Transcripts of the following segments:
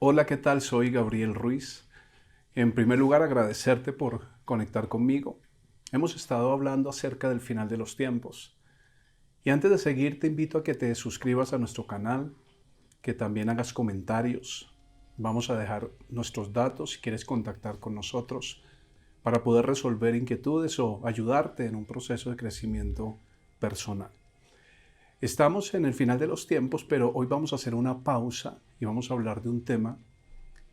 Hola, ¿qué tal? Soy Gabriel Ruiz. En primer lugar, agradecerte por conectar conmigo. Hemos estado hablando acerca del final de los tiempos. Y antes de seguir, te invito a que te suscribas a nuestro canal, que también hagas comentarios. Vamos a dejar nuestros datos si quieres contactar con nosotros para poder resolver inquietudes o ayudarte en un proceso de crecimiento personal. Estamos en el final de los tiempos, pero hoy vamos a hacer una pausa y vamos a hablar de un tema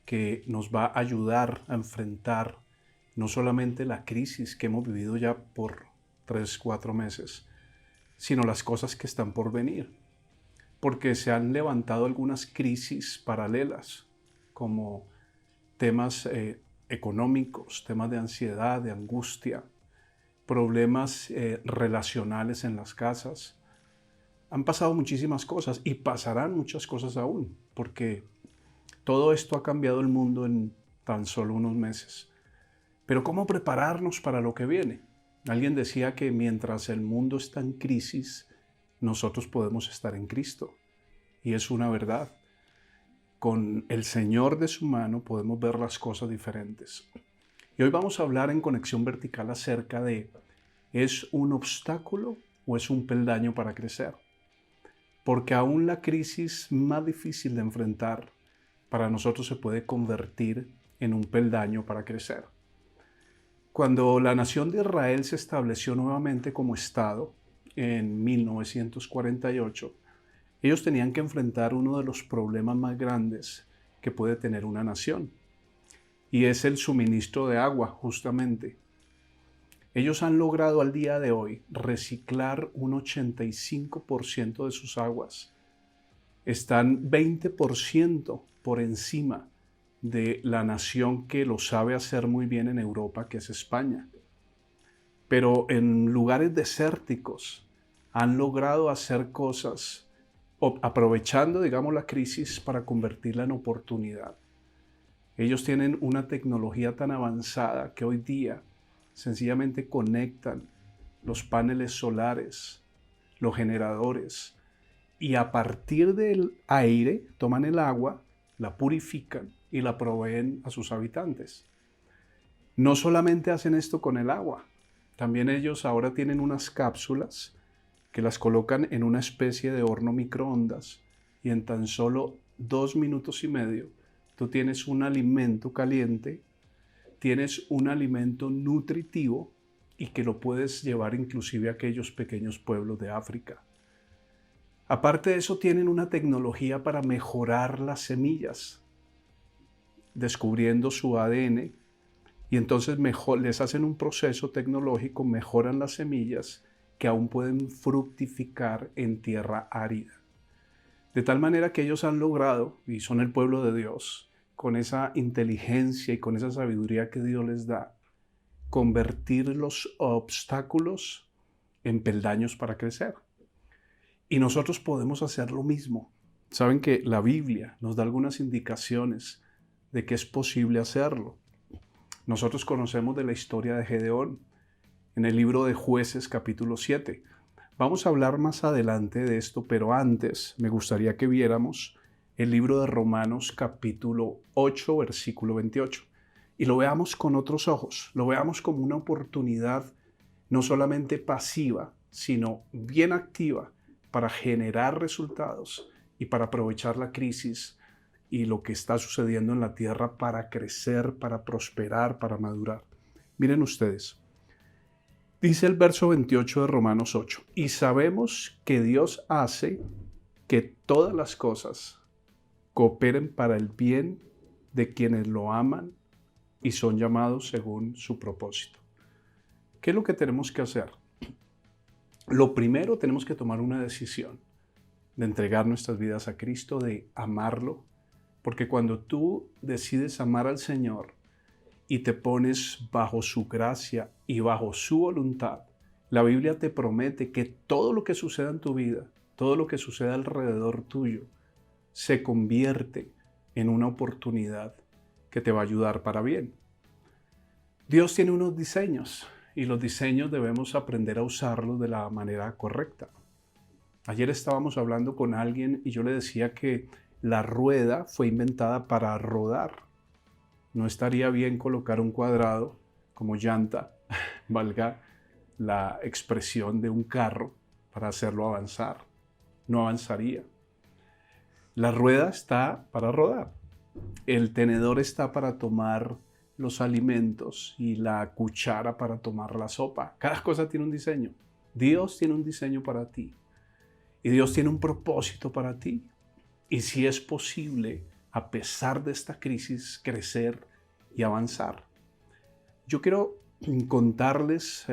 que nos va a ayudar a enfrentar no solamente la crisis que hemos vivido ya por 3, 4 meses, sino las cosas que están por venir. Porque se han levantado algunas crisis paralelas, como temas económicos, temas de ansiedad, de angustia, problemas relacionales en las casas. Han pasado muchísimas cosas y pasarán muchas cosas aún, porque todo esto ha cambiado el mundo en tan solo unos meses. Pero ¿cómo prepararnos para lo que viene? Alguien decía que mientras el mundo está en crisis, nosotros podemos estar en Cristo. Y es una verdad. Con el Señor de su mano podemos ver las cosas diferentes. Y hoy vamos a hablar en Conexión Vertical acerca de ¿es un obstáculo o es un peldaño para crecer? Porque aún la crisis más difícil de enfrentar para nosotros se puede convertir en un peldaño para crecer. Cuando la nación de Israel se estableció nuevamente como Estado en 1948, ellos tenían que enfrentar uno de los problemas más grandes que puede tener una nación, y es el suministro de agua, justamente. Ellos han logrado al día de hoy reciclar un 85% de sus aguas. Están 20% por encima de la nación que lo sabe hacer muy bien en Europa, que es España. Pero en lugares desérticos han logrado hacer cosas aprovechando, digamos, la crisis para convertirla en oportunidad. Ellos tienen una tecnología tan avanzada que hoy día sencillamente conectan los paneles solares, los generadores, y a partir del aire toman el agua, la purifican y la proveen a sus habitantes. No solamente hacen esto con el agua, también ellos ahora tienen unas cápsulas que las colocan en una especie de horno microondas y en tan solo 2 minutos y medio tú tienes un alimento caliente, tienes un alimento nutritivo y que lo puedes llevar inclusive a aquellos pequeños pueblos de África. Aparte de eso, tienen una tecnología para mejorar las semillas, descubriendo su ADN, y entonces les hacen un proceso tecnológico, mejoran las semillas que aún pueden fructificar en tierra árida. De tal manera que ellos han logrado, y son el pueblo de Dios, con esa inteligencia y con esa sabiduría que Dios les da, convertir los obstáculos en peldaños para crecer. Y nosotros podemos hacer lo mismo. Saben que la Biblia nos da algunas indicaciones de que es posible hacerlo. Nosotros conocemos de la historia de Gedeón en el libro de Jueces capítulo 7. Vamos a hablar más adelante de esto, pero antes me gustaría que viéramos el libro de Romanos capítulo 8, versículo 28. Y lo veamos con otros ojos, lo veamos como una oportunidad no solamente pasiva, sino bien activa para generar resultados y para aprovechar la crisis y lo que está sucediendo en la tierra para crecer, para prosperar, para madurar. Miren ustedes, dice el verso 28 de Romanos 8, y sabemos que Dios hace que todas las cosas cooperen para el bien de quienes lo aman y son llamados según su propósito. ¿Qué es lo que tenemos que hacer? Lo primero, tenemos que tomar una decisión de entregar nuestras vidas a Cristo, de amarlo, porque cuando tú decides amar al Señor y te pones bajo su gracia y bajo su voluntad, la Biblia te promete que todo lo que suceda en tu vida, todo lo que suceda alrededor tuyo, se convierte en una oportunidad que te va a ayudar para bien. Dios tiene unos diseños y los diseños debemos aprender a usarlos de la manera correcta. Ayer estábamos hablando con alguien y yo le decía que La rueda fue inventada para rodar. No estaría bien colocar un cuadrado como llanta, valga la expresión, de un carro para hacerlo avanzar. No avanzaría. La rueda está para rodar. El tenedor está para tomar los alimentos y la cuchara para tomar la sopa. Cada cosa tiene un diseño. Dios tiene un diseño para ti y Dios tiene un propósito para ti. Y si es posible, a pesar de esta crisis, crecer y avanzar. Yo quiero contarles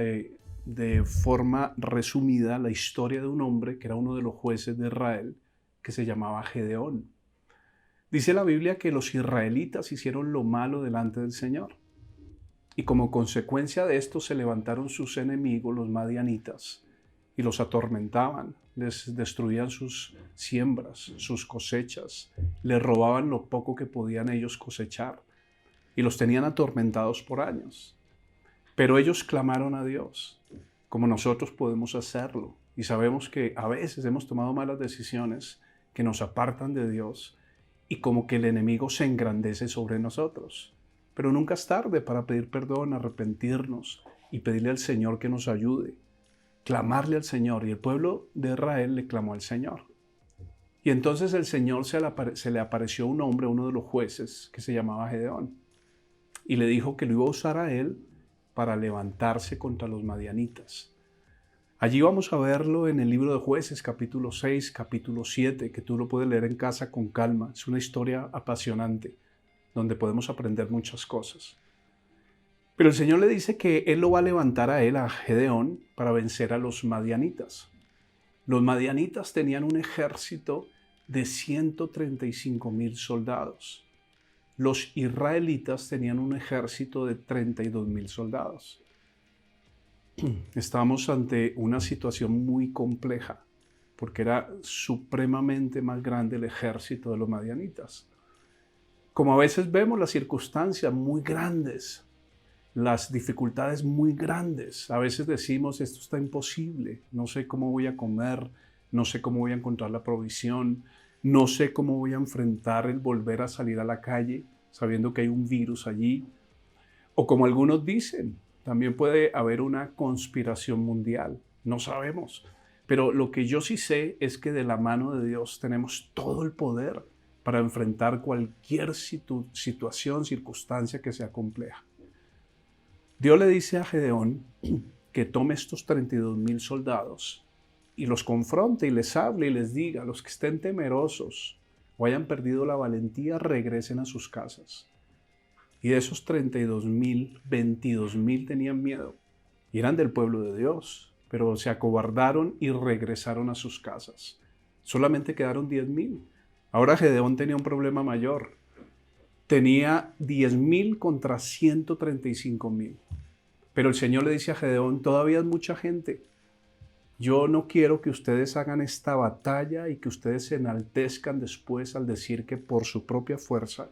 de forma resumida la historia de un hombre que era uno de los jueces de Israel, que se llamaba Gedeón. Dice la Biblia que los israelitas hicieron lo malo delante del Señor. Y como consecuencia de esto se levantaron sus enemigos, los madianitas, y los atormentaban, les destruían sus siembras, sus cosechas, les robaban lo poco que podían ellos cosechar y los tenían atormentados por años. Pero ellos clamaron a Dios, como nosotros podemos hacerlo, y sabemos que a veces hemos tomado malas decisiones que nos apartan de Dios y como que el enemigo se engrandece sobre nosotros. Pero nunca es tarde para pedir perdón, arrepentirnos y pedirle al Señor que nos ayude. Clamarle al Señor, y el pueblo de Israel le clamó al Señor. Y entonces el Señor se le apareció un hombre, uno de los jueces, que se llamaba Gedeón, y le dijo que lo iba a usar a él para levantarse contra los madianitas. Allí vamos a verlo en el libro de Jueces, capítulo 6, capítulo 7, que tú lo puedes leer en casa con calma. Es una historia apasionante, donde podemos aprender muchas cosas. Pero el Señor le dice que Él lo va a levantar a él, a Gedeón, para vencer a los madianitas. Los madianitas tenían un ejército de 135,000 soldados. Los israelitas tenían un ejército de 32,000 soldados. Estamos ante una situación muy compleja, porque era supremamente más grande el ejército de los madianitas. Como a veces vemos las circunstancias muy grandes, las dificultades muy grandes. A veces decimos, esto está imposible, no sé cómo voy a comer, no sé cómo voy a encontrar la provisión, no sé cómo voy a enfrentar el volver a salir a la calle sabiendo que hay un virus allí. O como algunos dicen, también puede haber una conspiración mundial, no sabemos. Pero lo que yo sí sé es que de la mano de Dios tenemos todo el poder para enfrentar cualquier situación, circunstancia que sea compleja. Dios le dice a Gedeón que tome estos 32,000 soldados y los confronte y les hable y les diga: los que estén temerosos o hayan perdido la valentía, regresen a sus casas. Y de esos 32,000, 22,000 tenían miedo y eran del pueblo de Dios, pero se acobardaron y regresaron a sus casas. Solamente quedaron 10,000. Ahora Gedeón tenía un problema mayor. Tenía 10,000 contra 135,000. Pero el Señor le dice a Gedeón: todavía es mucha gente. Yo no quiero que ustedes hagan esta batalla y que ustedes se enaltezcan después al decir que por su propia fuerza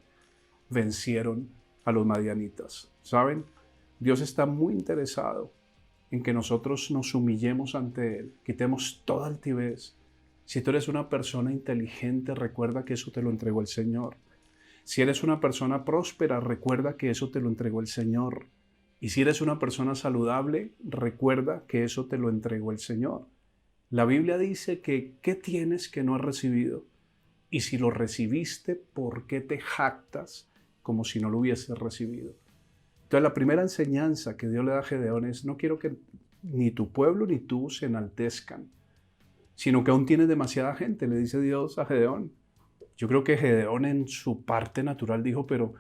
vencieron a los madianitas. ¿Saben? Dios está muy interesado en que nosotros nos humillemos ante Él, quitemos toda altivez. Si tú eres una persona inteligente, recuerda que eso te lo entregó el Señor. Si eres una persona próspera, recuerda que eso te lo entregó el Señor. Y si eres una persona saludable, recuerda que eso te lo entregó el Señor. La Biblia dice que ¿qué tienes que no has recibido? Y si lo recibiste, ¿por qué te jactas como si no lo hubieses recibido? Entonces la primera enseñanza que Dios le da a Gedeón es: no quiero que ni tu pueblo ni tú se enaltezcan, sino que aún tienes demasiada gente, le dice Dios a Gedeón. Yo creo que Gedeón en su parte natural dijo: pero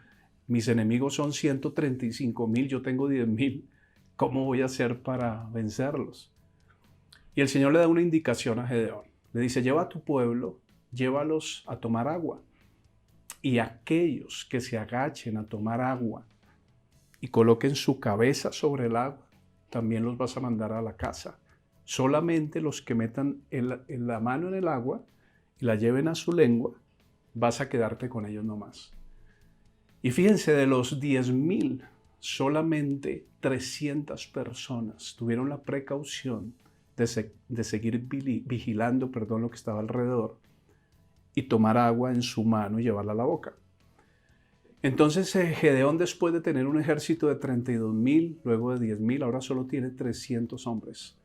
mis enemigos son 135,000, yo tengo 10,000. ¿Cómo voy a hacer para vencerlos? Y el Señor le da una indicación a Gedeón. Le dice: lleva a tu pueblo, llévalos a tomar agua. Y aquellos que se agachen a tomar agua y coloquen su cabeza sobre el agua, también los vas a mandar a la casa. Solamente los que metan la mano en el agua y la lleven a su lengua, vas a quedarte con ellos nomás. Y fíjense, de los 10,000, solamente 300 personas tuvieron la precaución de seguir vigilando lo que estaba alrededor y tomar agua en su mano y llevarla a la boca. Entonces Gedeón, después de tener un ejército de 32,000, luego de 10,000, ahora solo tiene 300 hombres.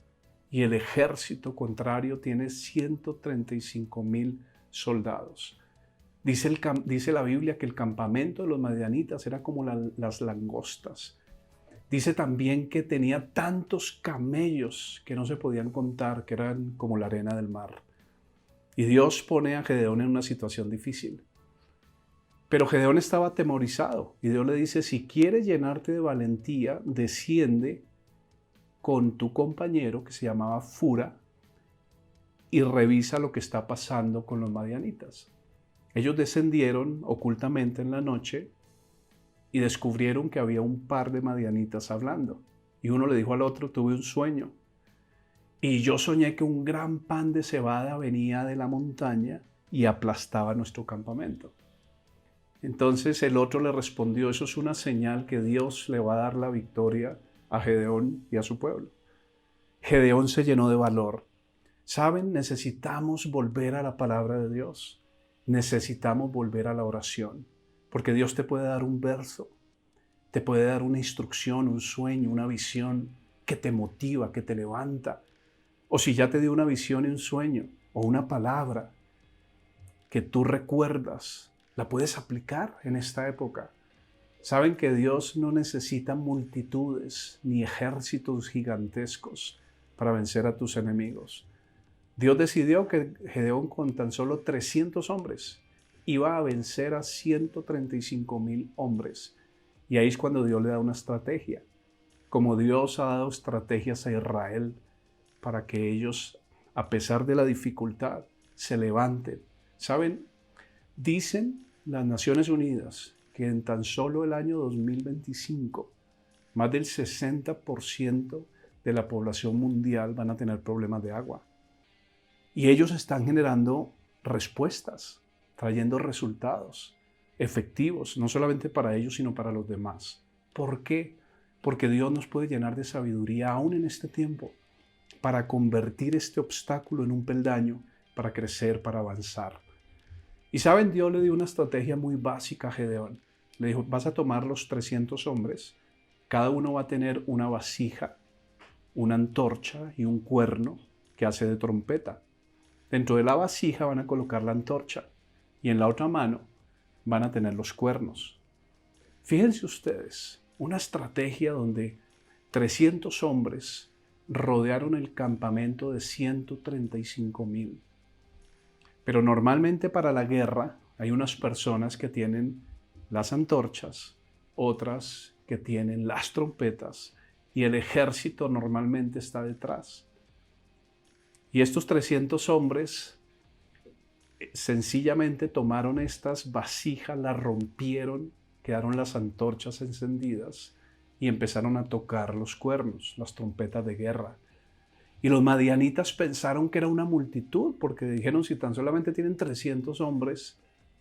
Y el ejército contrario tiene 135,000 soldados. Dice la Biblia que el campamento de los madianitas era como las langostas. Dice también que tenía tantos camellos que no se podían contar, que eran como la arena del mar. Y Dios pone a Gedeón en una situación difícil. Pero Gedeón estaba atemorizado y Dios le dice, si quieres llenarte de valentía, desciende con tu compañero que se llamaba Fura y revisa lo que está pasando con los madianitas. Ellos descendieron ocultamente en la noche y descubrieron que había un par de madianitas hablando. Y uno le dijo al otro, tuve un sueño. Y yo soñé que un gran pan de cebada venía de la montaña y aplastaba nuestro campamento. Entonces el otro le respondió, eso es una señal que Dios le va a dar la victoria a Gedeón y a su pueblo. Gedeón se llenó de valor. ¿Saben? Necesitamos volver a la palabra de Dios. Necesitamos volver a la oración. Porque Dios te puede dar un verso, te puede dar una instrucción, un sueño, una visión que te motiva, que te levanta. O si ya te dio una visión y un sueño, o una palabra que tú recuerdas, la puedes aplicar en esta época. Saben que Dios no necesita multitudes ni ejércitos gigantescos para vencer a tus enemigos. Dios decidió que Gedeón con tan solo 300 hombres iba a vencer a 135,000 hombres. Y ahí es cuando Dios le da una estrategia. Como Dios ha dado estrategias a Israel para que ellos, a pesar de la dificultad, se levanten. ¿Saben? Dicen las Naciones Unidas que en tan solo el año 2025, más del 60% de la población mundial van a tener problemas de agua. Y ellos están generando respuestas, trayendo resultados efectivos, no solamente para ellos, sino para los demás. ¿Por qué? Porque Dios nos puede llenar de sabiduría aún en este tiempo para convertir este obstáculo en un peldaño, para crecer, para avanzar. Y saben, Dios le dio una estrategia muy básica a Gedeón. Le dijo, vas a tomar los 300 hombres, cada uno va a tener una vasija, una antorcha y un cuerno que hace de trompeta. Dentro de la vasija van a colocar la antorcha y en la otra mano van a tener los cuernos. Fíjense ustedes, una estrategia donde 300 hombres rodearon el campamento de 135,000. Pero normalmente para la guerra hay unas personas que tienen las antorchas, otras que tienen las trompetas y el ejército normalmente está detrás. Y estos 300 hombres sencillamente tomaron estas vasijas, las rompieron, quedaron las antorchas encendidas y empezaron a tocar los cuernos, las trompetas de guerra. Y los madianitas pensaron que era una multitud, porque dijeron, si tan solamente tienen 300 hombres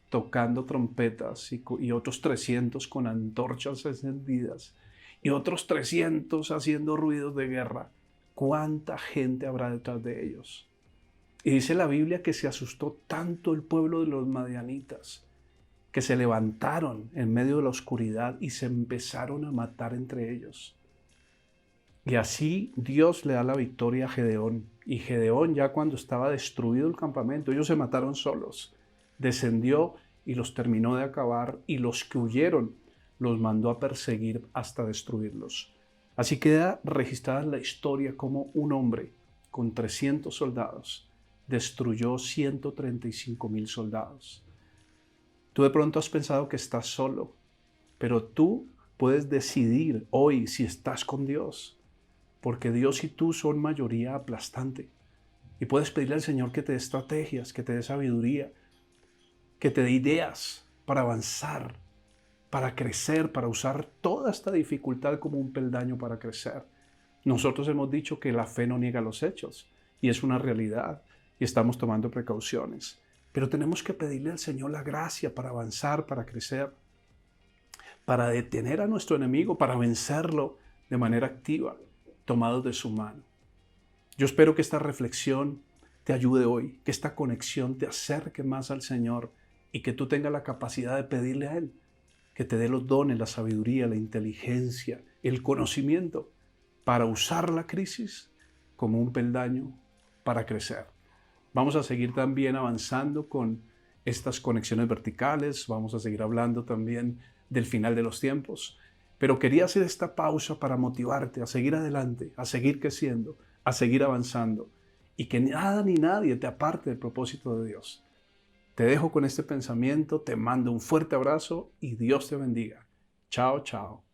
tocando trompetas y otros 300 con antorchas encendidas y otros 300 haciendo ruidos de guerra, ¿cuánta gente habrá detrás de ellos? Y dice la Biblia que se asustó tanto el pueblo de los madianitas que se levantaron en medio de la oscuridad y se empezaron a matar entre ellos. Y así Dios le da la victoria a Gedeón. Y Gedeón, ya cuando estaba destruido el campamento, ellos se mataron solos. Descendió y los terminó de acabar, y los que huyeron los mandó a perseguir hasta destruirlos. Así queda registrada en la historia como un hombre con 300 soldados destruyó 135,000 soldados. Tú de pronto has pensado que estás solo, pero tú puedes decidir hoy si estás con Dios, porque Dios y tú son mayoría aplastante. Y puedes pedirle al Señor que te dé estrategias, que te dé sabiduría, que te dé ideas para avanzar, para crecer, para usar toda esta dificultad como un peldaño para crecer. Nosotros hemos dicho que la fe no niega los hechos, y es una realidad, y estamos tomando precauciones. Pero tenemos que pedirle al Señor la gracia para avanzar, para crecer, para detener a nuestro enemigo, para vencerlo de manera activa, tomados de su mano. Yo espero que esta reflexión te ayude hoy, que esta conexión te acerque más al Señor y que tú tengas la capacidad de pedirle a Él que te dé los dones, la sabiduría, la inteligencia, el conocimiento para usar la crisis como un peldaño para crecer. Vamos a seguir también avanzando con estas conexiones verticales, vamos a seguir hablando también del final de los tiempos, pero quería hacer esta pausa para motivarte a seguir adelante, a seguir creciendo, a seguir avanzando y que nada ni nadie te aparte del propósito de Dios. Te dejo con este pensamiento, te mando un fuerte abrazo y Dios te bendiga. Chao, chao.